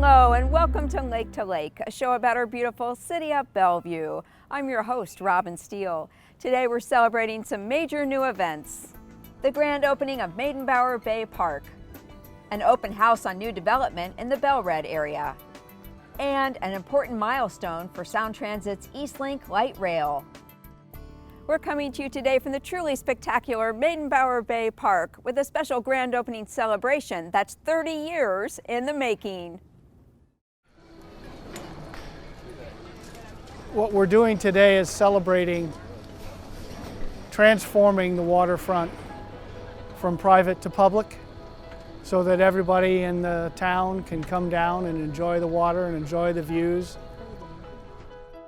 Hello and welcome to Lake, a show about our beautiful city of Bellevue. I'm your host, Robin Steele. Today we're celebrating some major new events. The grand opening of Meydenbauer Bay Park, an open house on new development in the Bel-Red area, and an important milestone for Sound Transit's Eastlink Light Rail. We're coming to you today from the truly spectacular Meydenbauer Bay Park with a special grand opening celebration that's 30 years in the making. What we're doing today is celebrating transforming the waterfront from private to public so that everybody in the town can come down and enjoy the water and enjoy the views.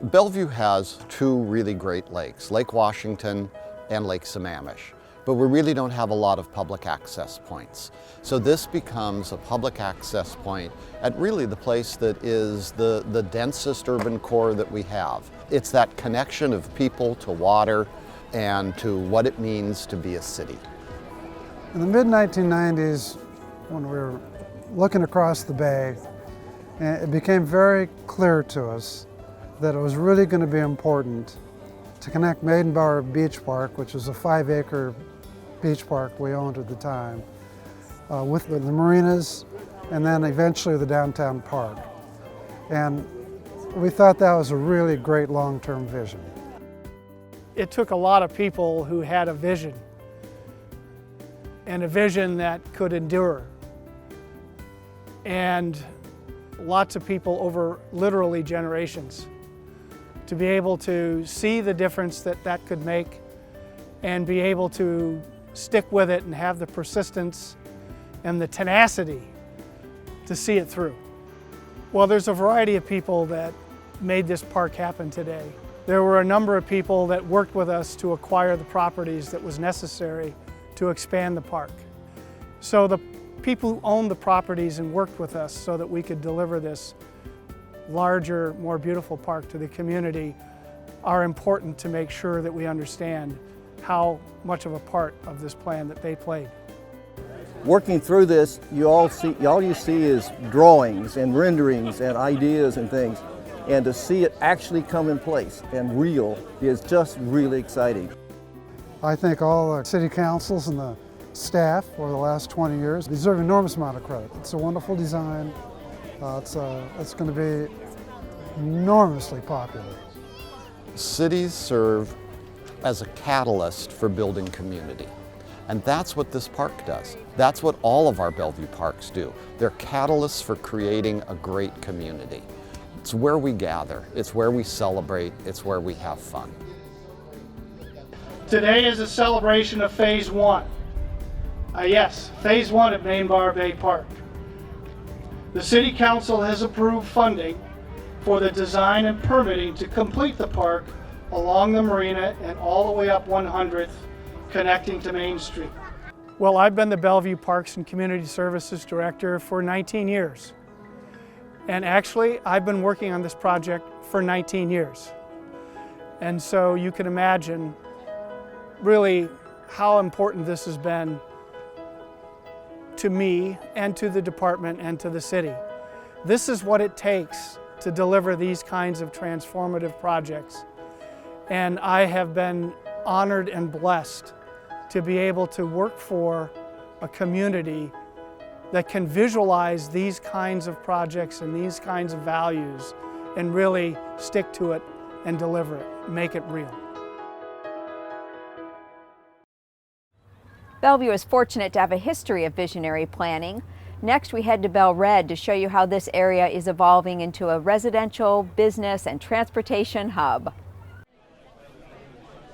Bellevue has two really great lakes, Lake Washington and Lake Sammamish, but we really don't have a lot of public access points. So this becomes a public access point at really the place that is the densest urban core that we have. It's that connection of people to water and to what it means to be a city. In the mid-1990s, when we were looking across the bay, it became very clear to us that it was really going to be important to connect Meydenbauer Beach Park, which was a 5-acre beach park we owned at the time, with the marinas and then eventually the downtown park. And we thought that was a really great long-term vision. It took a lot of people who had a vision, and a vision that could endure. And lots of people over literally generations to be able to see the difference that could make and be able to stick with it and have the persistence and the tenacity to see it through. Well, there's a variety of people that made this park happen today. There were a number of people that worked with us to acquire the properties that was necessary to expand the park. So the people who owned the properties and worked with us so that we could deliver this larger, more beautiful park to the community are important to make sure that we understand how much of a part of this plan that they played. Working through this, all you see is drawings and renderings and ideas and things, and to see it actually come in place and real is just really exciting. I think all the city councils and the staff over the last 20 years deserve an enormous amount of credit. It's a wonderful design. It's going to be enormously popular. Cities serve as a catalyst for building community. And that's what this park does. That's what all of our Bellevue parks do. They're catalysts for creating a great community. It's where we gather, it's where we celebrate, it's where we have fun. Today is a celebration of Phase 1. Yes, Phase 1 of Meydenbauer Bay Park. The City Council has approved funding for the design and permitting to complete the park along the marina and all the way up 100th, connecting to Main Street. Well, I've been the Bellevue Parks and Community Services Director for 19 years. And actually, I've been working on this project for 19 years. And so you can imagine really how important this has been to me and to the department and to the city. This is what it takes to deliver these kinds of transformative projects. And I have been honored and blessed to be able to work for a community that can visualize these kinds of projects and these kinds of values and really stick to it and deliver it, make it real. Bellevue is fortunate to have a history of visionary planning. Next, we head to Bel-Red to show you how this area is evolving into a residential, business, and transportation hub.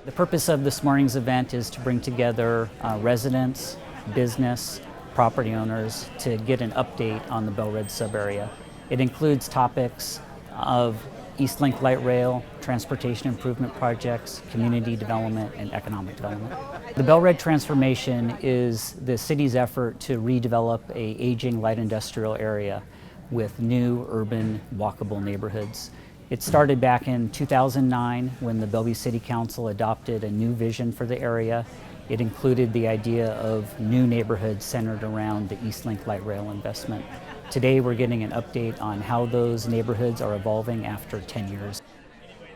The purpose of this morning's event is to bring together residents, business, property owners to get an update on the Bel-Red sub-area. It includes topics of Eastlink Light Rail, transportation improvement projects, community development, and economic development. The Bel-Red transformation is the city's effort to redevelop an aging light industrial area with new urban walkable neighborhoods. It started back in 2009 when the Bellevue City Council adopted a new vision for the area. It included the idea of new neighborhoods centered around the Eastlink Light Rail investment. Today we're getting an update on how those neighborhoods are evolving after 10 years.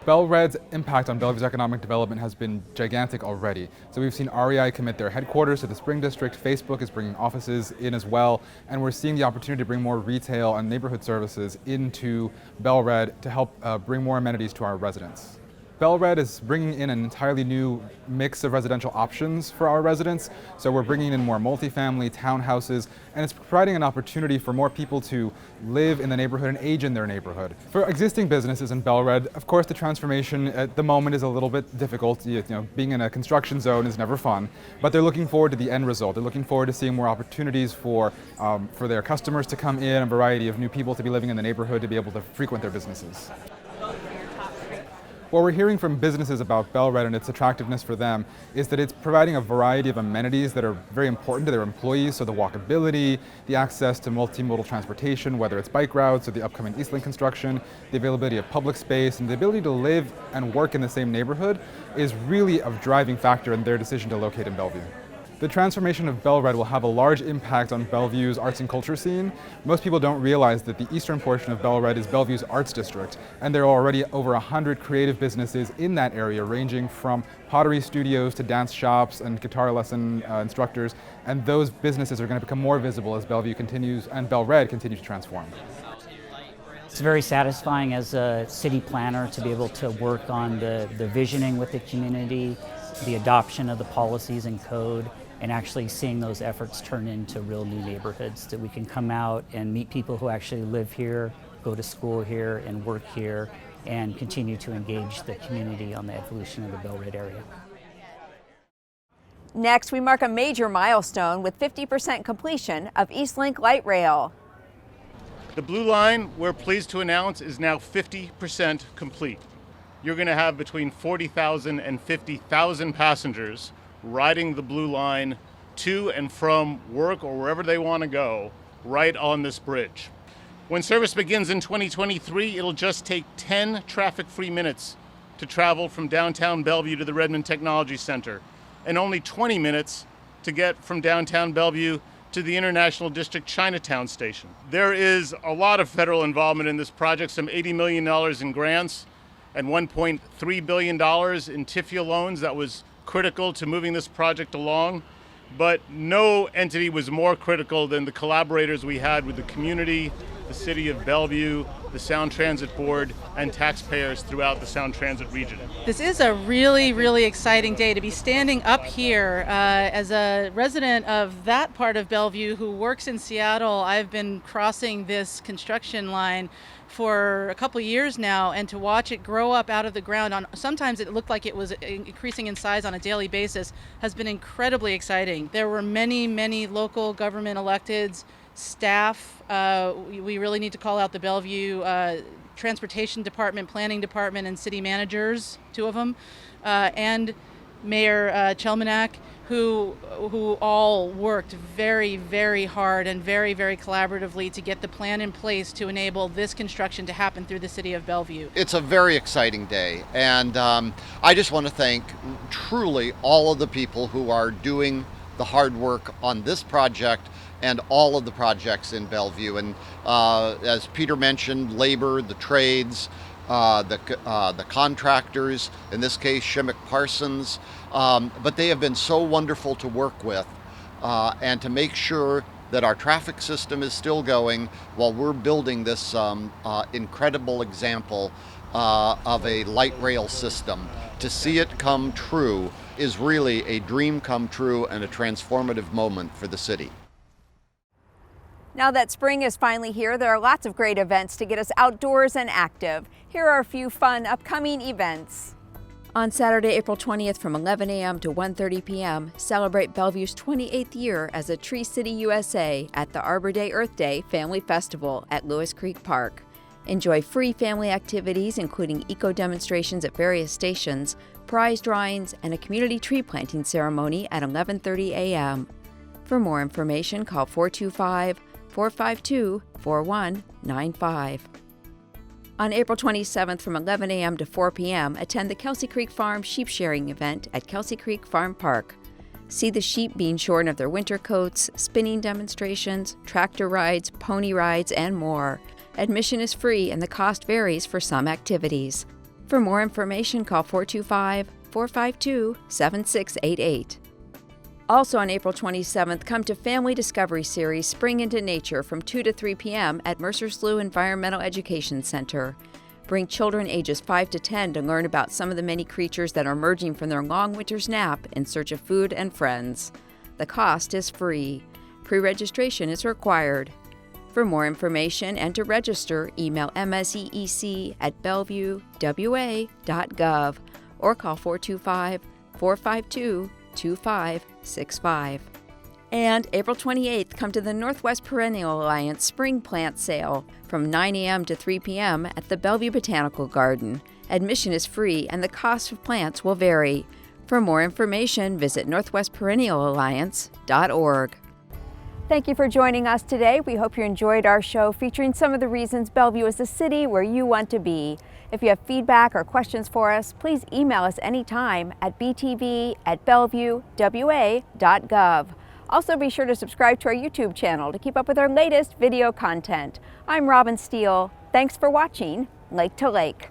Bel-Red's impact on Bellevue's economic development has been gigantic already. So we've seen REI commit their headquarters to the Spring District, Facebook is bringing offices in as well, and we're seeing the opportunity to bring more retail and neighborhood services into Bel-Red to help bring more amenities to our residents. Bel-Red is bringing in an entirely new mix of residential options for our residents. So we're bringing in more multifamily, townhouses, and it's providing an opportunity for more people to live in the neighborhood and age in their neighborhood. For existing businesses in Bel-Red, of course, the transformation at the moment is a little bit difficult. You know, being in a construction zone is never fun, but they're looking forward to the end result. They're looking forward to seeing more opportunities for their customers to come in, a variety of new people to be living in the neighborhood, to be able to frequent their businesses. What we're hearing from businesses about Bel-Red and its attractiveness for them is that it's providing a variety of amenities that are very important to their employees, so the walkability, the access to multimodal transportation, whether it's bike routes or the upcoming Eastlink construction, the availability of public space, and the ability to live and work in the same neighborhood is really a driving factor in their decision to locate in Bellevue. The transformation of Bel-Red will have a large impact on Bellevue's arts and culture scene. Most people don't realize that the eastern portion of Bel-Red is Bellevue's arts district, and there are already over 100 creative businesses in that area, ranging from pottery studios to dance shops and guitar lesson instructors, and those businesses are going to become more visible as Bellevue continues and Bel-Red continues to transform. It's very satisfying as a city planner to be able to work on the visioning with the community, the adoption of the policies and code, and actually seeing those efforts turn into real new neighborhoods that we can come out and meet people who actually live here, go to school here, and work here, and continue to engage the community on the evolution of the Bel-Red area. Next, we mark a major milestone with 50% completion of Eastlink Light Rail. The Blue Line, we're pleased to announce, is now 50% complete. You're going to have between 40,000 and 50,000 passengers riding the Blue Line to and from work or wherever they want to go right on this bridge. When service begins in 2023, it'll just take 10 traffic-free minutes to travel from downtown Bellevue to the Redmond Technology Center, and only 20 minutes to get from downtown Bellevue to the International District Chinatown Station. There is a lot of federal involvement in this project, some $80 million in grants and $1.3 billion in TIFIA loans. That was critical to moving this project along, but no entity was more critical than the collaborators we had with the community, the City of Bellevue, the Sound Transit Board, and taxpayers throughout the Sound Transit region. This is a really, really exciting day to be standing up here. As a resident of that part of Bellevue who works in Seattle, I've been crossing this construction line for a couple years now, and to watch it grow up out of the ground, sometimes it looked like it was increasing in size on a daily basis, has been incredibly exciting. There were many, many local government electeds, staff. We really need to call out the Bellevue Transportation Department, Planning Department, and city managers, two of them, and Mayor Chelmanak, who all worked very, very hard and very, very collaboratively to get the plan in place to enable this construction to happen through the city of Bellevue. It's a very exciting day, and I just want to thank truly all of the people who are doing the hard work on this project and all of the projects in Bellevue. And as Peter mentioned, labor, the trades, the contractors, in this case Shimmick Parsons, but they have been so wonderful to work with and to make sure that our traffic system is still going while we're building this incredible example of a light rail system. To see it come true is really a dream come true and a transformative moment for the city. Now that spring is finally here, there are lots of great events to get us outdoors and active. Here are a few fun upcoming events. On Saturday, April 20th from 11 a.m. to 1:30 p.m., celebrate Bellevue's 28th year as a Tree City USA at the Arbor Day Earth Day Family Festival at Lewis Creek Park. Enjoy free family activities including eco-demonstrations at various stations, prize drawings, and a community tree planting ceremony at 11:30 a.m. For more information, call 425-452-4195. On April 27th from 11 a.m. to 4 p.m., attend the Kelsey Creek Farm Sheep Sharing event at Kelsey Creek Farm Park. See the sheep being shorn of their winter coats, spinning demonstrations, tractor rides, pony rides, and more. Admission is free and the cost varies for some activities. For more information, call 425-452-7688. Also on April 27th, come to Family Discovery Series Spring into Nature from 2 to 3 p.m. at Mercer Slough Environmental Education Center. Bring children ages 5 to 10 to learn about some of the many creatures that are emerging from their long winter's nap in search of food and friends. The cost is free. Pre-registration is required. For more information and to register, email mseec@bellevuewa.gov or call 425-452-2565. And April 28th, come to the Northwest Perennial Alliance Spring Plant Sale from 9 a.m. to 3 p.m. at the Bellevue Botanical Garden. Admission is free and the cost of plants will vary. For more information, visit northwestperennialalliance.org. Thank you for joining us today. We hope you enjoyed our show featuring some of the reasons Bellevue is the city where you want to be. If you have feedback or questions for us, please email us anytime at btv@bellevuewa.gov. Also, be sure to subscribe to our YouTube channel to keep up with our latest video content. I'm Robin Steele. Thanks for watching Lake to Lake.